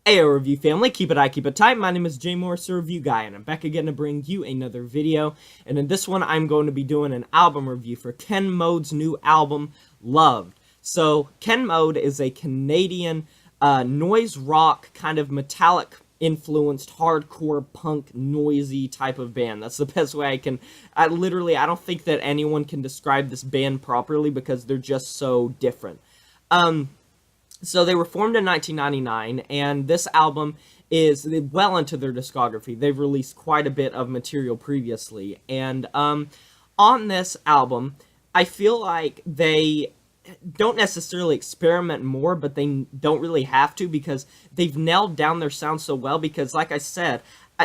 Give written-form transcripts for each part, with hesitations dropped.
Ayo review family, keep it high, keep it tight. My name is Jay Morris, the review guy, and I'm back again to bring you another video. And in this one, I'm going to be doing an album review for Ken Mode's new album, Loved. So, Ken Mode is a Canadian noise rock, kind of metallic influenced hardcore punk noisy type of band. That's the best way I can. I don't think that anyone can describe this band properly because they're just so different. So they were formed in 1999, and this album is well into their discography. They've released quite a bit of material previously, and on this album, I feel like they don't necessarily experiment more, but they don't really have to because they've nailed down their sound so well because, like I said,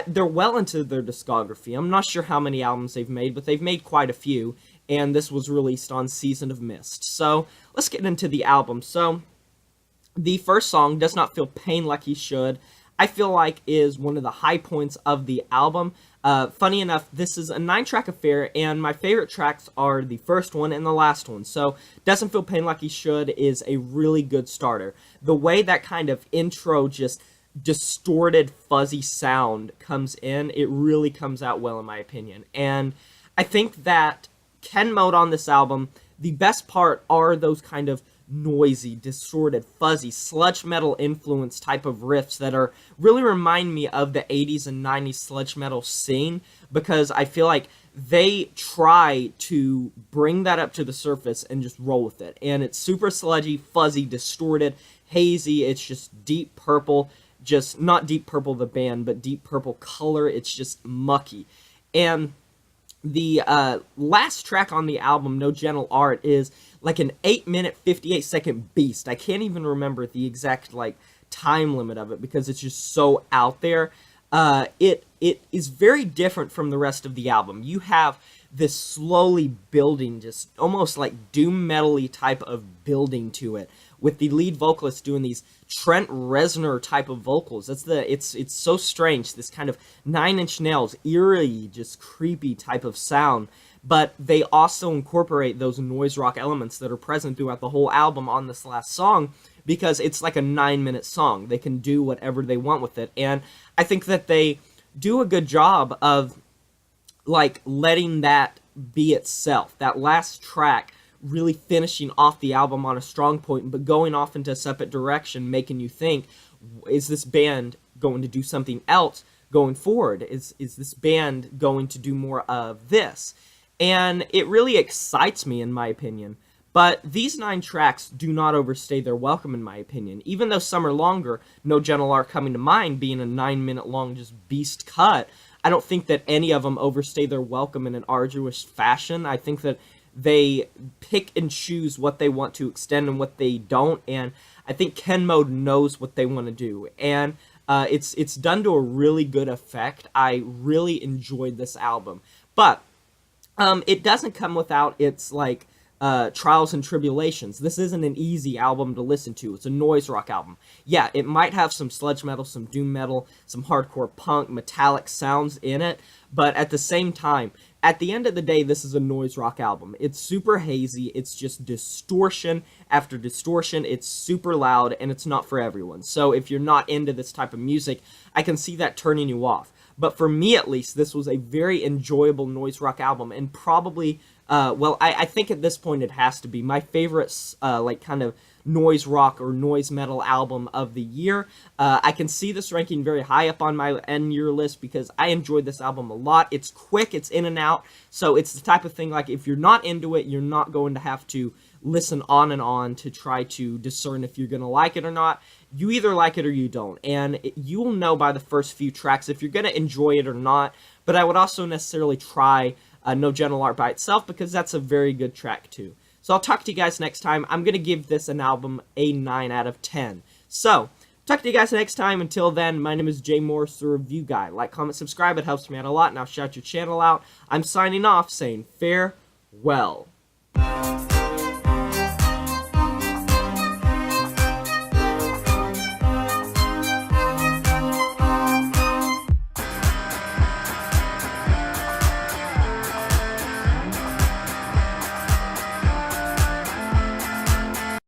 they're well into their discography. I'm not sure how many albums they've made, but they've made quite a few, and this was released on Season of Mist. So let's get into the album. So the first song, Does Not Feel Pain Like He Should, I feel like is one of the high points of the album. Funny enough, this is a 9-track affair, and my favorite tracks are the first one and the last one. So, Doesn't Feel Pain Like He Should is a really good starter. The way that kind of intro, just distorted, fuzzy sound comes in, it really comes out well in my opinion. And I think that Ken Mode on this album, the best part are those kind of noisy, distorted, fuzzy, sludge metal influence type of riffs that are really remind me of the 80s and 90s sludge metal scene, because I feel like they try to bring that up to the surface and just roll with it. And it's super sludgy, fuzzy, distorted, hazy. It's just deep purple, just not Deep Purple the band, but Deep Purple color. It's just mucky. And the last track on the album, No Gentle Art, is like an 8-minute, 58-second beast. I can't even remember the exact time limit of it because it's just so out there. It is very different from the rest of the album. You have this slowly building, just almost like doom metal-y type of building to it, with the lead vocalist doing these Trent Reznor type of vocals. It's so strange, this kind of Nine Inch Nails, eerie, just creepy type of sound. But they also incorporate those noise rock elements that are present throughout the whole album on this last song, because it's like a 9-minute song. They can do whatever they want with it, and I think that they do a good job of letting that be itself. That last track really finishing off the album on a strong point, but going off into a separate direction, making you think, is this band going to do something else going forward? Is this band going to do more of this? And it really excites me, in my opinion. But these 9 tracks do not overstay their welcome, in my opinion. Even though some are longer, No Gentle Art coming to mind, being a 9-minute long just beast cut, I don't think that any of them overstay their welcome in an arduous fashion. I think that they pick and choose what they want to extend and what they don't, and I think Ken Mode knows what they want to do. And it's done to a really good effect. I really enjoyed this album. But it doesn't come without its trials and tribulations. This isn't an easy album to listen to. It's a noise rock album. Yeah, it might have some sludge metal, some doom metal, some hardcore punk, metallic sounds in it, but at the same time, at the end of the day, this is a noise rock album. It's super hazy, it's just distortion after distortion, it's super loud, and it's not for everyone. So if you're not into this type of music, I can see that turning you off. But for me, at least, this was a very enjoyable noise rock album, and probably, I think at this point it has to be my favorite, kind of noise rock or noise metal album of the year. I can see this ranking very high up on my end-year list because I enjoyed this album a lot. It's quick, it's in and out, so it's the type of thing, if you're not into it, you're not going to have to listen on and on to try to discern if you're going to like it or not. You either like it or you don't, and you will know by the first few tracks if you're going to enjoy it or not. But I would also necessarily try No Gentle Art by itself, because that's a very good track too. So I'll talk to you guys next time. I'm going to give this an album a 9 out of 10. So, talk to you guys next time. Until then, my name is Jay Morris, the review guy. Like, comment, subscribe. It helps me out a lot, and I'll shout your channel out. I'm signing off saying farewell.